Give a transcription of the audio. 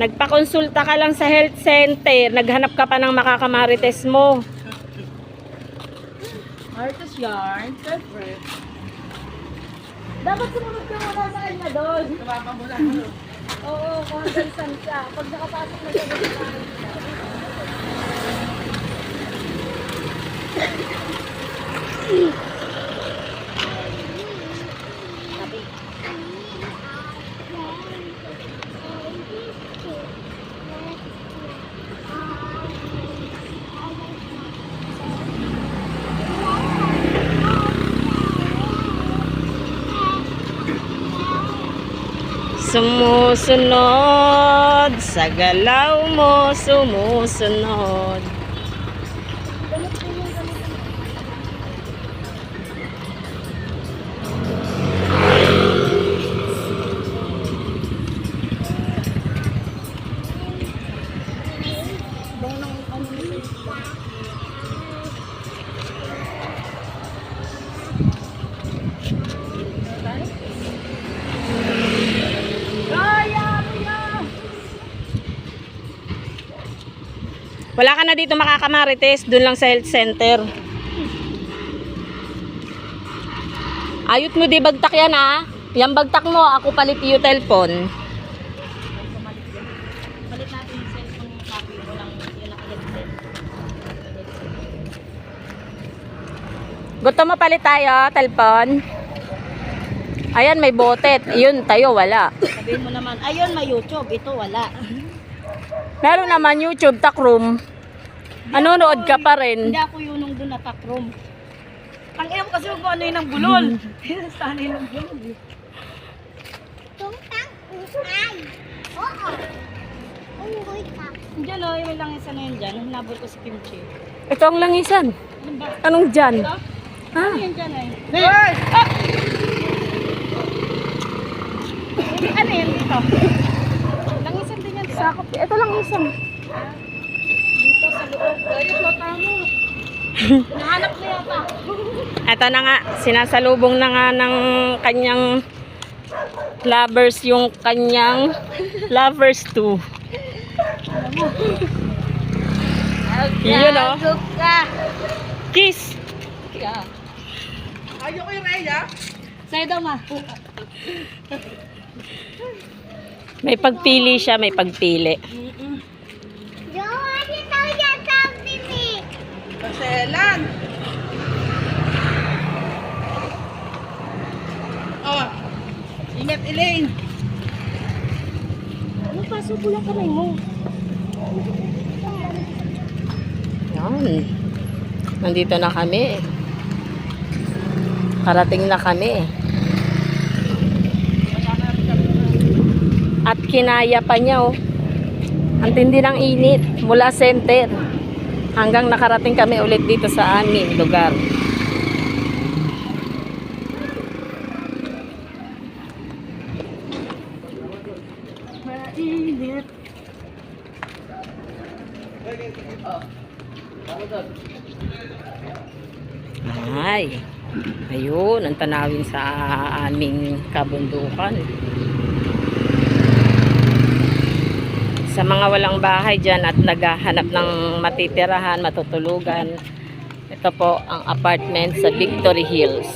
Nagpakonsulta ka lang sa health center. Naghanap ka pa ng makakamarites mo. Marites yarn. Siyempre. Dapat sumunod ka muna sa kanya doon. Tumama mo lang. Oo, kung hanggang saan siya. Pag nakapasok na siya doon. Sumusunod, sa galaw mo sumusunod. Wala ka na dito makakamarites, dun lang sa health center. Ayot mo di bagtak yan ah. Yan bagtak mo, ako palit yung telepon. Palit natin yung cellphone ng copy ko lang yun naka-headset. Gusto mo palit tayo, telepon? Ayan, may botet. Yun, tayo, wala. Sabihin mo naman, ayun may YouTube, ito wala. Meron naman YouTube, Takroom. Anonood ka pa rin. Hindi ako yun nung doon na takrom. Ang ina mo kasi huwag mo ano yun ng bulol. Sana yun ng bulol. Diyan o, yung langisan na yun dyan. Hinabol ko si Kimchi. Ito ang langisan. Ano ba? Anong dyan? Ito? Ha? Ano yun dyan eh? Hey! Ah! Ano yun dito? Langisan din yan, di ba? Sakop. Ito langisan. Dito sa loob. Gaya, flota mo. Nahanap mo yata. Ito na nga, sinasalubong na nga ng kanyang lovers yung kanyang lovers 2. Yun o. Kiss. Yeah. Ayaw ko yung Rhea. Sa'yo daw ma. May pagpili siya, may pagpili. Kaselan. Oh. Ingat, Elaine. Ano pa? Subo lang kamay mo. Yan. Nandito na kami. Karating na kami. At kinaya pa niya oh. Ang tindi ng init mula center hanggang nakarating kami ulit dito sa aming lugar. Mainit. Ay, ayun, ang tanawin sa aming kabundukan. Sa mga walang bahay dyan at naghahanap ng matitirahan, matutulugan, ito po ang apartment sa Victory Hills.